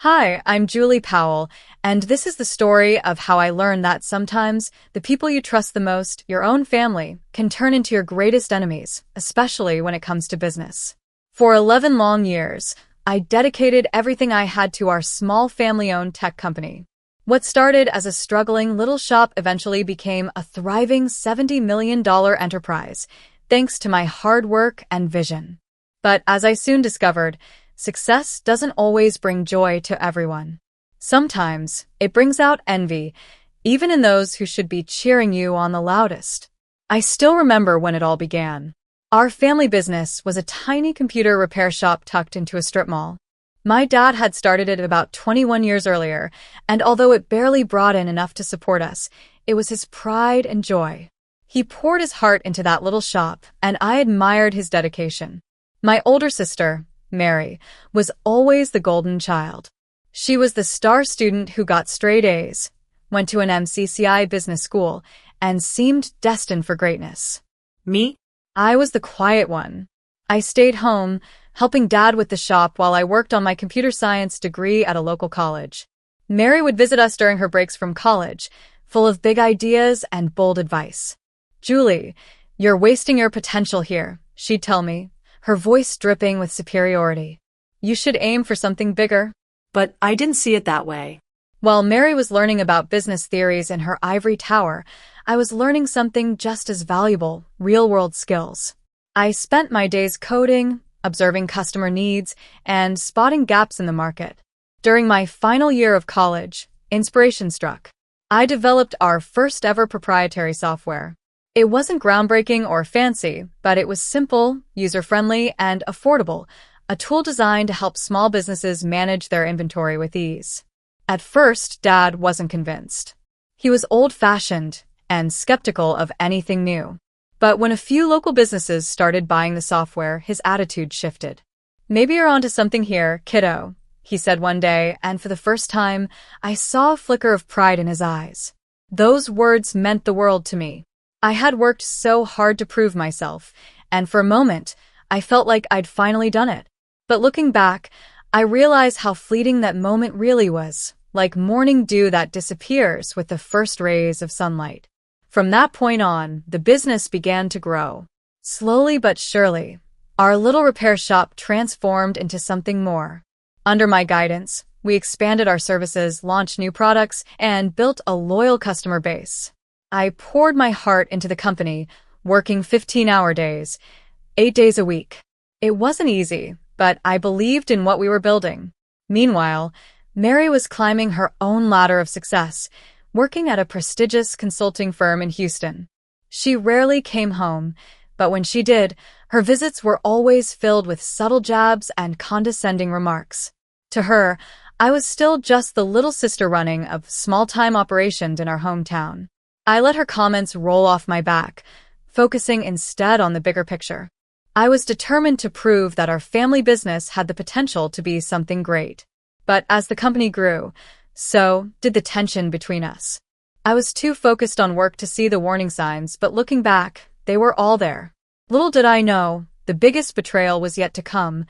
Hi, I'm Julie Powell, and this is the story of how I learned that sometimes the people you trust the most, your own family, can turn into your greatest enemies, especially when it comes to business. For 11 long years, I dedicated everything I had to our small family-owned tech company. What started as a struggling little shop eventually became a thriving $70 million enterprise, thanks to my hard work and vision. But as I soon discovered, success doesn't always bring joy to everyone. Sometimes it brings out envy, even in those who should be cheering you on the loudest. I still remember when it all began. Our family business was a tiny computer repair shop tucked into a strip mall. My dad had started it about 21 years earlier, and although it barely brought in enough to support us, it was his pride and joy. He poured his heart into that little shop, and I admired his dedication. My older sister, Mary, was always the golden child. She was the star student who got straight A's, went to an MCCI business school, and seemed destined for greatness. Me? I was the quiet one. I stayed home, helping Dad with the shop while I worked on my computer science degree at a local college. Mary would visit us during her breaks from college, full of big ideas and bold advice. "Julie, you're wasting your potential here," she'd tell me, her voice dripping with superiority. "You should aim for something bigger." But I didn't see it that way. While Mary was learning about business theories in her ivory tower, I was learning something just as valuable, real-world skills. I spent my days coding, observing customer needs, and spotting gaps in the market. During my final year of college, inspiration struck. I developed our first ever proprietary software. It wasn't groundbreaking or fancy, but it was simple, user-friendly, and affordable, a tool designed to help small businesses manage their inventory with ease. At first, Dad wasn't convinced. He was old-fashioned and skeptical of anything new. But when a few local businesses started buying the software, his attitude shifted. "Maybe you're onto something here, kiddo," he said one day, and for the first time, I saw a flicker of pride in his eyes. Those words meant the world to me. I had worked so hard to prove myself, and for a moment, I felt like I'd finally done it. But looking back, I realized how fleeting that moment really was, like morning dew that disappears with the first rays of sunlight. From that point on, the business began to grow. Slowly but surely, our little repair shop transformed into something more. Under my guidance, we expanded our services, launched new products, and built a loyal customer base. I poured my heart into the company, working 15-hour days, 8 days a week. It wasn't easy, but I believed in what we were building. Meanwhile, Mary was climbing her own ladder of success, working at a prestigious consulting firm in Houston. She rarely came home, but when she did, her visits were always filled with subtle jabs and condescending remarks. To her, I was still just the little sister running a small-time operations in our hometown. I let her comments roll off my back, focusing instead on the bigger picture. I was determined to prove that our family business had the potential to be something great. But as the company grew, so did the tension between us. I was too focused on work to see the warning signs, but looking back, they were all there. Little did I know, the biggest betrayal was yet to come,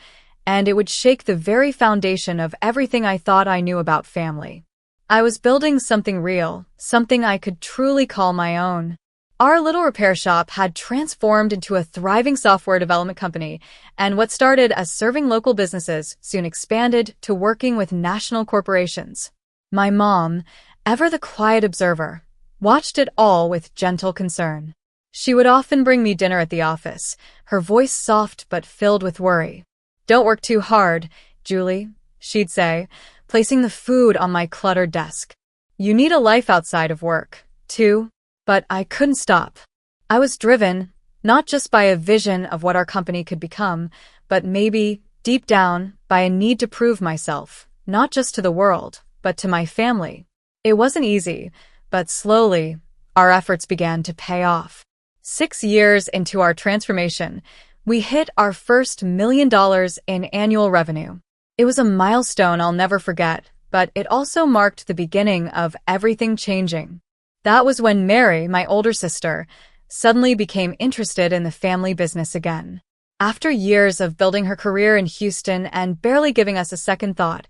and it would shake the very foundation of everything I thought I knew about family. I was building something real, something I could truly call my own. Our little repair shop had transformed into a thriving software development company, and what started as serving local businesses soon expanded to working with national corporations. My mom, ever the quiet observer, watched it all with gentle concern. She would often bring me dinner at the office, her voice soft but filled with worry. "Don't work too hard, Julie," she'd say, placing the food on my cluttered desk. "You need a life outside of work, too." But I couldn't stop. I was driven, not just by a vision of what our company could become, but maybe, deep down, by a need to prove myself, not just to the world, but to my family. It wasn't easy, but slowly, our efforts began to pay off. 6 years into our transformation, we hit our first $1 million in annual revenue. It was a milestone I'll never forget, but it also marked the beginning of everything changing. That was when Mary, my older sister, suddenly became interested in the family business again. After years of building her career in Houston and barely giving us a second thought,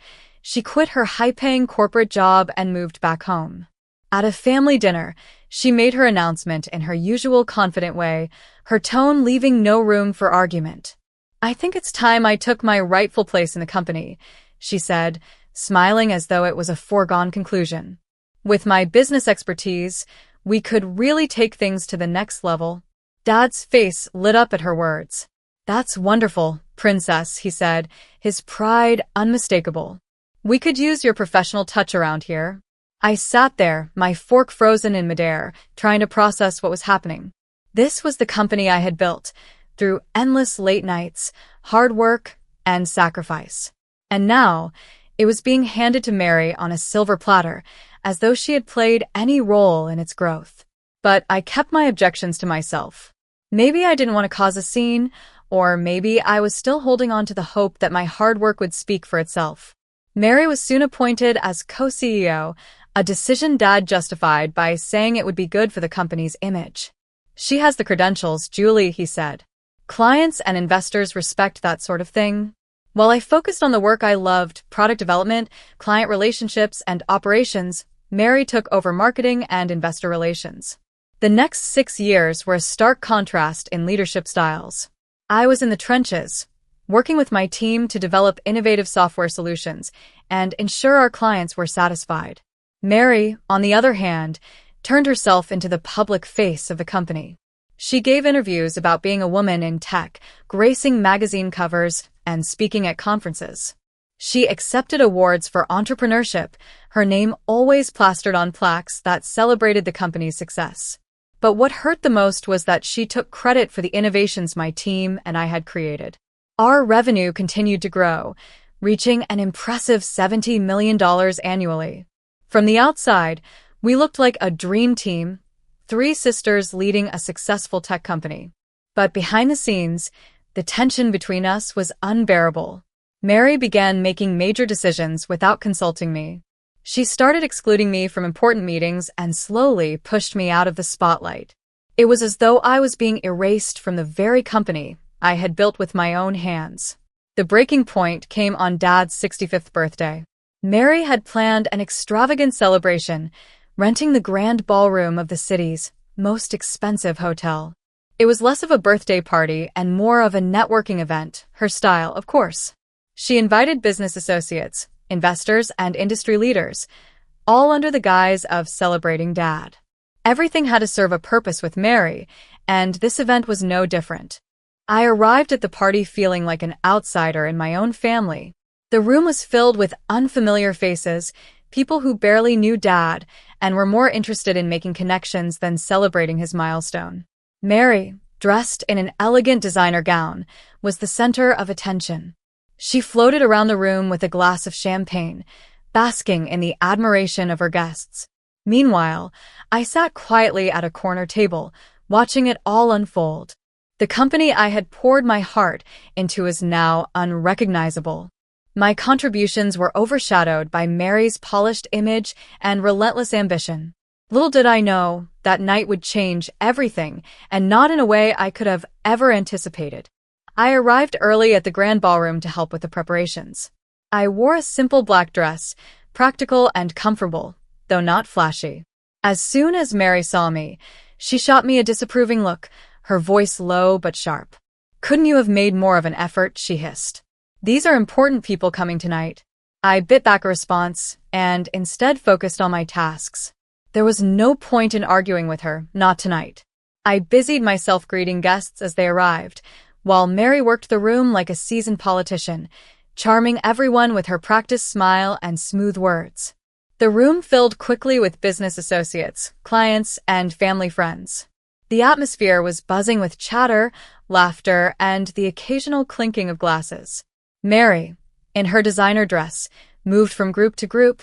She quit her high-paying corporate job and moved back home. At a family dinner, she made her announcement in her usual confident way, her tone leaving no room for argument. "I think it's time I took my rightful place in the company," she said, smiling as though it was a foregone conclusion. "With my business expertise, we could really take things to the next level." Dad's face lit up at her words. "That's wonderful, Princess," he said, his pride unmistakable. "We could use your professional touch around here." I sat there, my fork frozen in midair, trying to process what was happening. This was the company I had built, through endless late nights, hard work, and sacrifice. And now, it was being handed to Mary on a silver platter, as though she had played any role in its growth. But I kept my objections to myself. Maybe I didn't want to cause a scene, or maybe I was still holding on to the hope that my hard work would speak for itself. Mary was soon appointed as co-CEO, a decision Dad justified by saying it would be good for the company's image. "She has the credentials, Julie," he said. "Clients and investors respect that sort of thing." While I focused on the work I loved, product development, client relationships, and operations, Mary took over marketing and investor relations. The next 6 years were a stark contrast in leadership styles. I was in the trenches, working with my team to develop innovative software solutions and ensure our clients were satisfied. Mary, on the other hand, turned herself into the public face of the company. She gave interviews about being a woman in tech, gracing magazine covers, and speaking at conferences. She accepted awards for entrepreneurship, her name always plastered on plaques that celebrated the company's success. But what hurt the most was that she took credit for the innovations my team and I had created. Our revenue continued to grow, reaching an impressive $70 million annually. From the outside, we looked like a dream team, 3 sisters leading a successful tech company. But behind the scenes, the tension between us was unbearable. Mary began making major decisions without consulting me. She started excluding me from important meetings and slowly pushed me out of the spotlight. It was as though I was being erased from the very company I had built with my own hands. The breaking point came on Dad's 65th birthday. Mary had planned an extravagant celebration, renting the grand ballroom of the city's most expensive hotel. It was less of a birthday party and more of a networking event, her style, of course. She invited business associates, investors, and industry leaders, all under the guise of celebrating Dad. Everything had to serve a purpose with Mary, and this event was no different. I arrived at the party feeling like an outsider in my own family. The room was filled with unfamiliar faces, people who barely knew Dad and were more interested in making connections than celebrating his milestone. Mary, dressed in an elegant designer gown, was the center of attention. She floated around the room with a glass of champagne, basking in the admiration of her guests. Meanwhile, I sat quietly at a corner table, watching it all unfold. The company I had poured my heart into is now unrecognizable. My contributions were overshadowed by Mary's polished image and relentless ambition. Little did I know that night would change everything, and not in a way I could have ever anticipated. I arrived early at the grand ballroom to help with the preparations. I wore a simple black dress, practical and comfortable, though not flashy. As soon as Mary saw me, she shot me a disapproving look, her voice low but sharp. "Couldn't you have made more of an effort?" she hissed. "These are important people coming tonight." I bit back a response and instead focused on my tasks. There was no point in arguing with her, not tonight. I busied myself greeting guests as they arrived, while Mary worked the room like a seasoned politician, charming everyone with her practiced smile and smooth words. The room filled quickly with business associates, clients, and family friends. The atmosphere was buzzing with chatter, laughter, and the occasional clinking of glasses. Mary, in her designer dress, moved from group to group,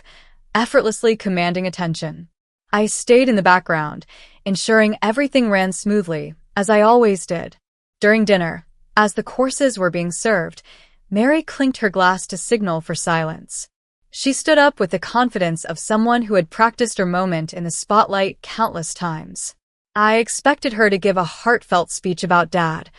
effortlessly commanding attention. I stayed in the background, ensuring everything ran smoothly, as I always did. During dinner, as the courses were being served, Mary clinked her glass to signal for silence. She stood up with the confidence of someone who had practiced her moment in the spotlight countless times. I expected her to give a heartfelt speech about Dad,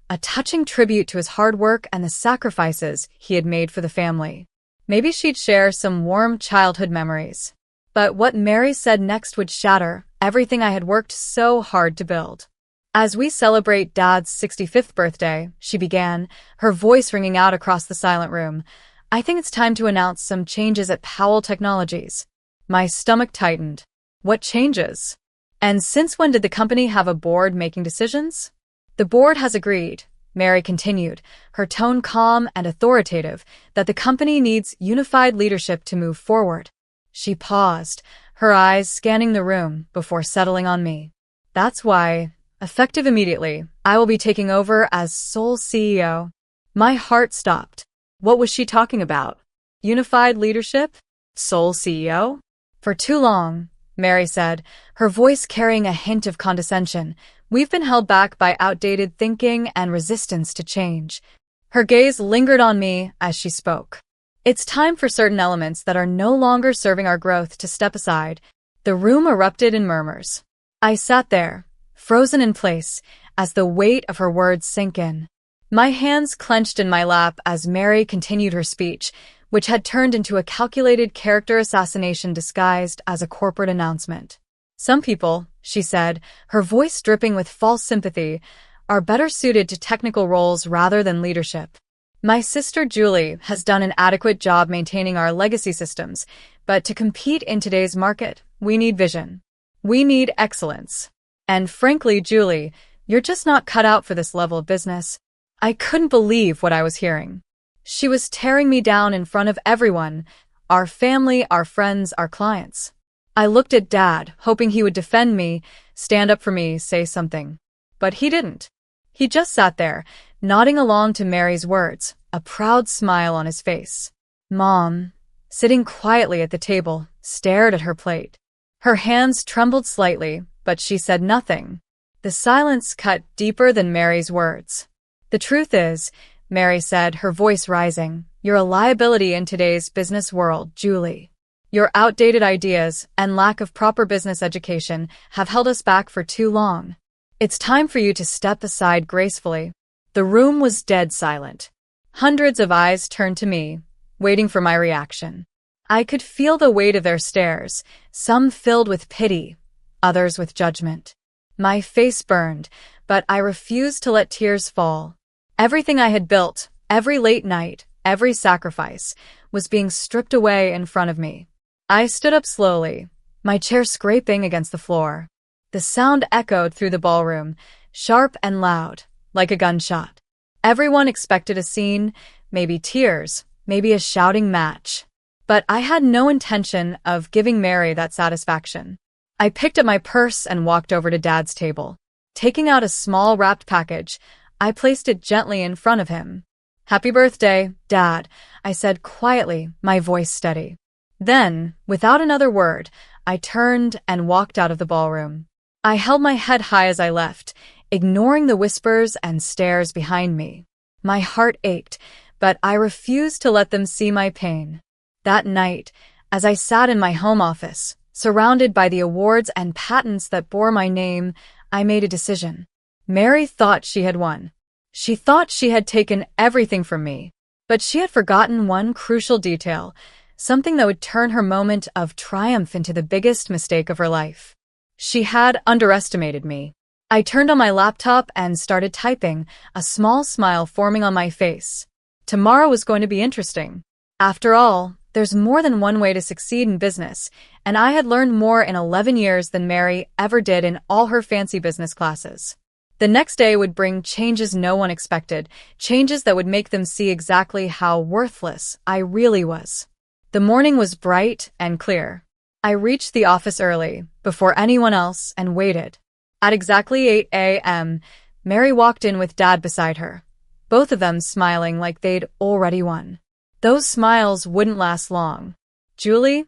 a touching tribute to his hard work and the sacrifices he had made for the family. Maybe she'd share some warm childhood memories. But what Mary said next would shatter everything I had worked so hard to build. As we celebrate Dad's 65th birthday, she began, her voice ringing out across the silent room, I think it's time to announce some changes at Powell Technologies. My stomach tightened. What changes? And since when did the company have a board making decisions? The board has agreed, Mary continued, her tone calm and authoritative, that the company needs unified leadership to move forward. She paused, her eyes scanning the room before settling on me. That's why, effective immediately, I will be taking over as sole CEO. My heart stopped. What was she talking about? Unified leadership? Sole CEO? For too long, Mary said, her voice carrying a hint of condescension, we've been held back by outdated thinking and resistance to change. Her gaze lingered on me as she spoke. It's time for certain elements that are no longer serving our growth to step aside. The room erupted in murmurs. I sat there, frozen in place, as the weight of her words sank in. My hands clenched in my lap as Mary continued her speech, which had turned into a calculated character assassination disguised as a corporate announcement. Some people, she said, her voice dripping with false sympathy, are better suited to technical roles rather than leadership. My sister Julie has done an adequate job maintaining our legacy systems, but to compete in today's market, we need vision. We need excellence. And frankly, Julie, you're just not cut out for this level of business. I couldn't believe what I was hearing. She was tearing me down in front of everyone, our family, our friends, our clients. I looked at Dad, hoping he would defend me, stand up for me, say something. But he didn't. He just sat there, nodding along to Mary's words, a proud smile on his face. Mom, sitting quietly at the table, stared at her plate. Her hands trembled slightly, but she said nothing. The silence cut deeper than Mary's words. The truth is, Mary said, her voice rising, you're a liability in today's business world, Julie. Your outdated ideas and lack of proper business education have held us back for too long. It's time for you to step aside gracefully. The room was dead silent. Hundreds of eyes turned to me, waiting for my reaction. I could feel the weight of their stares, some filled with pity, others with judgment. My face burned, but I refused to let tears fall. Everything I had built, every late night, every sacrifice, was being stripped away in front of me. I stood up slowly, my chair scraping against the floor. The sound echoed through the ballroom, sharp and loud, like a gunshot. Everyone expected a scene, maybe tears, maybe a shouting match. But I had no intention of giving Mary that satisfaction. I picked up my purse and walked over to Dad's table. Taking out a small wrapped package, I placed it gently in front of him. Happy birthday, Dad, I said quietly, my voice steady. Then, without another word, I turned and walked out of the ballroom. I held my head high as I left, ignoring the whispers and stares behind me. My heart ached, but I refused to let them see my pain. That night, as I sat in my home office, surrounded by the awards and patents that bore my name, I made a decision. Mary thought she had won. She thought she had taken everything from me. But she had forgotten one crucial detail, something that would turn her moment of triumph into the biggest mistake of her life. She had underestimated me. I turned on my laptop and started typing, a small smile forming on my face. Tomorrow was going to be interesting. After all, there's more than one way to succeed in business, and I had learned more in 11 years than Mary ever did in all her fancy business classes. The next day would bring changes no one expected, changes that would make them see exactly how worthless I really was. The morning was bright and clear. I reached the office early, before anyone else, and waited. At exactly 8 a.m., Mary walked in with Dad beside her, both of them smiling like they'd already won. Those smiles wouldn't last long. Julie?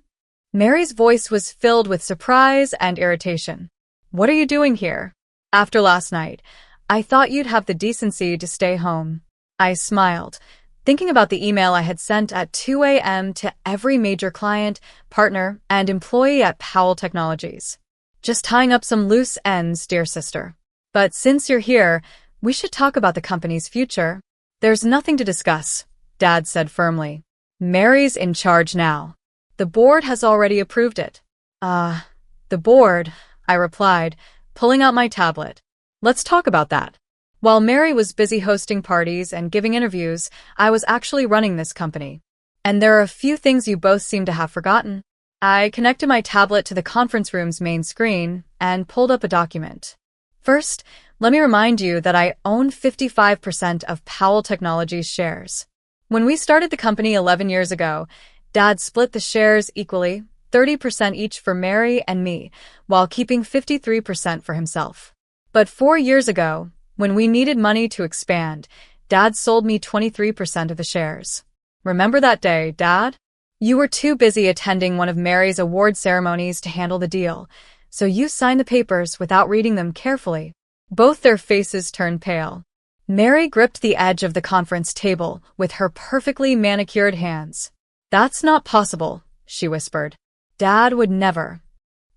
Mary's voice was filled with surprise and irritation. What are you doing here? After last night, I thought you'd have the decency to stay home. I smiled, thinking about the email I had sent at 2 a.m. to every major client, partner, and employee at Powell Technologies. Just tying up some loose ends, dear sister. But since you're here, we should talk about the company's future. There's nothing to discuss, Dad said firmly. Mary's in charge now. The board has already approved it. The board, I replied, pulling out my tablet. Let's talk about that. While Mary was busy hosting parties and giving interviews, I was actually running this company. And there are a few things you both seem to have forgotten. I connected my tablet to the conference room's main screen and pulled up a document. First, let me remind you that I own 55% of Powell Technologies shares. When we started the company 11 years ago, Dad split the shares equally, 30% each for Mary and me, while keeping 53% for himself. But 4 years ago, when we needed money to expand, Dad sold me 23% of the shares. Remember that day, Dad? You were too busy attending one of Mary's award ceremonies to handle the deal, so you signed the papers without reading them carefully. Both their faces turned pale. Mary gripped the edge of the conference table with her perfectly manicured hands. That's not possible, she whispered. Dad would never.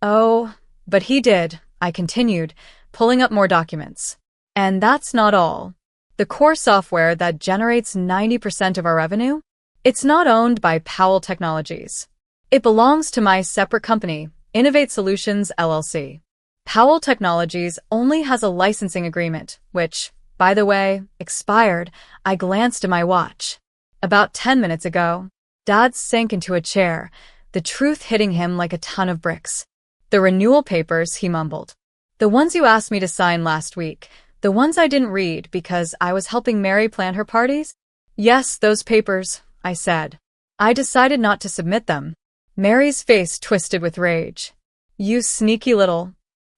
Oh, but he did, I continued, pulling up more documents. And that's not all. The core software that generates 90% of our revenue? It's not owned by Powell Technologies. It belongs to my separate company, Innovate Solutions, LLC. Powell Technologies only has a licensing agreement, which, by the way, expired. I glanced at my watch. About 10 minutes ago. Dad sank into a chair, the truth hitting him like a ton of bricks. The renewal papers, he mumbled. The ones you asked me to sign last week. The ones I didn't read because I was helping Mary plan her parties? Yes, those papers, I said. I decided not to submit them. Mary's face twisted with rage. You sneaky little.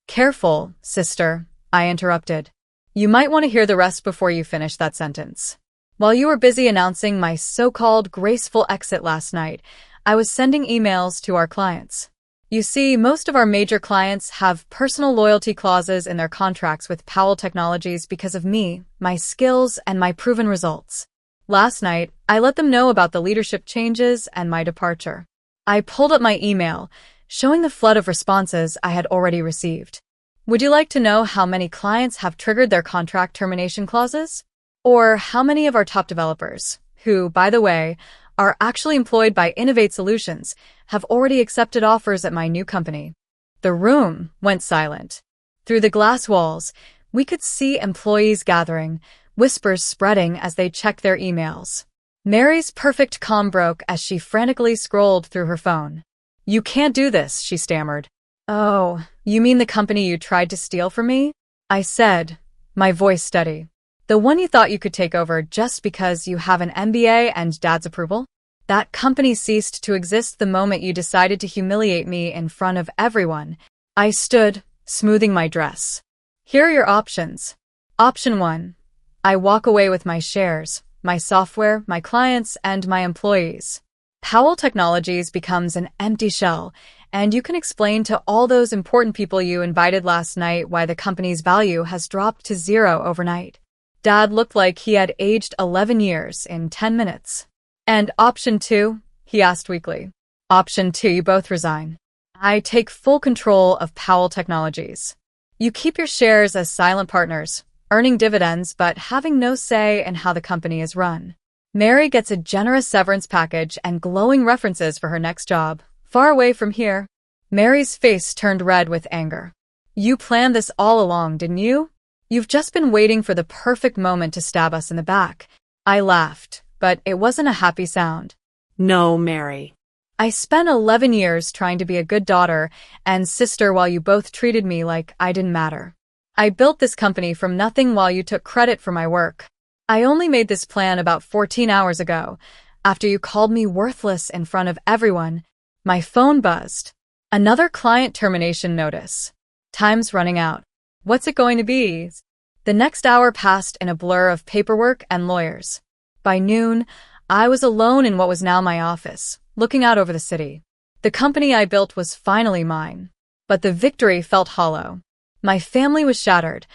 Careful, sister, I interrupted. You might want to hear the rest before you finish that sentence. While you were busy announcing my so-called graceful exit last night, I was sending emails to our clients. You see, most of our major clients have personal loyalty clauses in their contracts with Powell Technologies because of me, my skills, and my proven results. Last night, I let them know about the leadership changes and my departure. I pulled up my email, showing the flood of responses I had already received. Would you like to know how many clients have triggered their contract termination clauses? Or how many of our top developers, who, by the way, are actually employed by Innovate Solutions, have already accepted offers at my new company? The room went silent. Through the glass walls, we could see employees gathering, whispers spreading as they checked their emails. Mary's perfect calm broke as she frantically scrolled through her phone. You can't do this, she stammered. Oh, you mean the company you tried to steal from me? I said, my voice steady. The one you thought you could take over just because you have an MBA and Dad's approval? That company ceased to exist the moment you decided to humiliate me in front of everyone. I stood, smoothing my dress. Here are your options. Option 1. I walk away with my shares, my software, my clients, and my employees. Powell Technologies becomes an empty shell, and you can explain to all those important people you invited last night why the company's value has dropped to 0 overnight. Dad looked like he had aged 11 years in 10 minutes. And option 2? He asked weakly. Option 2, you both resign. I take full control of Powell Technologies. You keep your shares as silent partners, earning dividends but having no say in how the company is run. Mary gets a generous severance package and glowing references for her next job, far away from here. Mary's face turned red with anger. You planned this all along, didn't you? You've just been waiting for the perfect moment to stab us in the back. I laughed, but it wasn't a happy sound. No, Mary. I spent 11 years trying to be a good daughter and sister while you both treated me like I didn't matter. I built this company from nothing while you took credit for my work. I only made this plan about 14 hours ago, after you called me worthless in front of everyone. My phone buzzed. Another client termination notice. Time's running out. What's it going to be? The next hour passed in a blur of paperwork and lawyers. By noon, I was alone in what was now my office, looking out over the city. The company I built was finally mine. But the victory felt hollow. My family was shattered,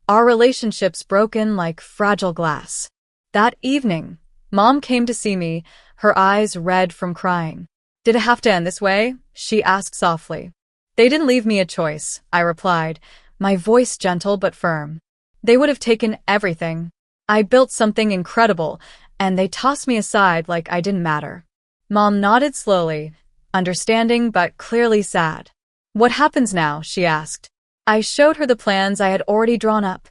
our relationships broken like fragile glass. That evening, Mom came to see me, her eyes red from crying. Did it have to end this way? She asked softly. They didn't leave me a choice, I replied, my voice gentle but firm. They would have taken everything. I built something incredible, and they tossed me aside like I didn't matter. Mom nodded slowly, understanding but clearly sad. What happens now? She asked. I showed her the plans I had already drawn up.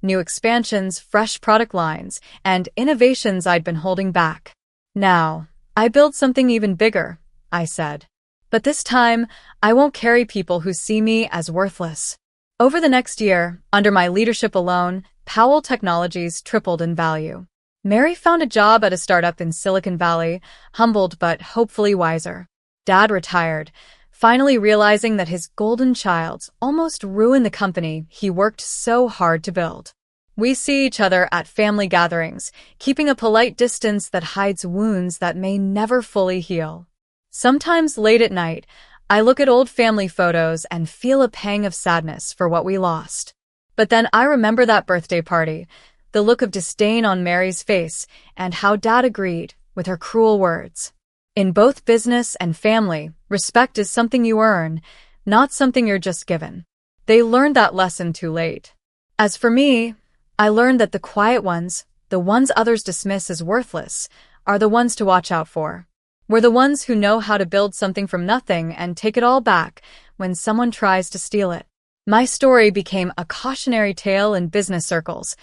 New expansions, fresh product lines, and innovations I'd been holding back. Now, I build something even bigger, I said. But this time, I won't carry people who see me as worthless. Over the next year, under my leadership alone, Powell Technologies tripled in value. Mary found a job at a startup in Silicon Valley, humbled but hopefully wiser. Dad retired, finally realizing that his golden child almost ruined the company he worked so hard to build. We see each other at family gatherings, keeping a polite distance that hides wounds that may never fully heal. Sometimes late at night, I look at old family photos and feel a pang of sadness for what we lost. But then I remember that birthday party, the look of disdain on Mary's face, and how Dad agreed with her cruel words. In both business and family, respect is something you earn, not something you're just given. They learned that lesson too late. As for me, I learned that the quiet ones, the ones others dismiss as worthless, are the ones to watch out for. We're the ones who know how to build something from nothing and take it all back when someone tries to steal it. My story became a cautionary tale in business circles,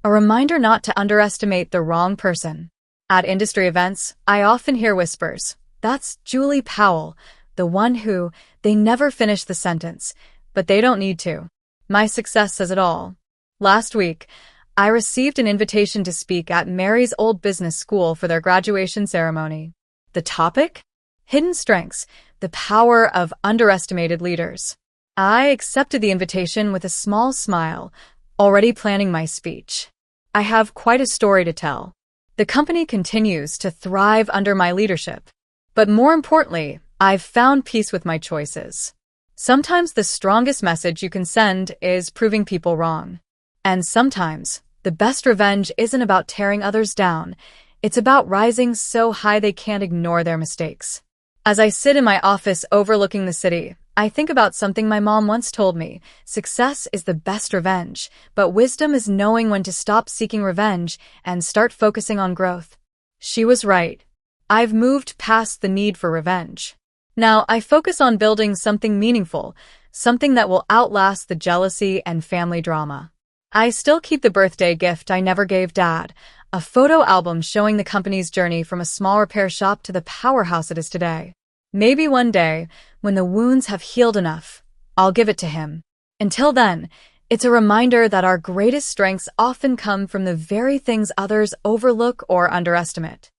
a reminder not to underestimate the wrong person. At industry events, I often hear whispers. That's Julie Powell, the one who, they never finish the sentence, but they don't need to. My success says it all. Last week, I received an invitation to speak at Mary's old business school for their graduation ceremony. The topic? Hidden strengths, the power of underestimated leaders. I accepted the invitation with a small smile, already planning my speech. I have quite a story to tell. The company continues to thrive under my leadership. But more importantly, I've found peace with my choices. Sometimes the strongest message you can send is proving people wrong. And sometimes, the best revenge isn't about tearing others down. It's about rising so high they can't ignore their mistakes. As I sit in my office overlooking the city, I think about something my mom once told me. Success is the best revenge, but wisdom is knowing when to stop seeking revenge and start focusing on growth. She was right. I've moved past the need for revenge. Now I focus on building something meaningful, something that will outlast the jealousy and family drama. I still keep the birthday gift I never gave Dad, a photo album showing the company's journey from a small repair shop to the powerhouse it is today. Maybe one day, when the wounds have healed enough, I'll give it to him. Until then, it's a reminder that our greatest strengths often come from the very things others overlook or underestimate.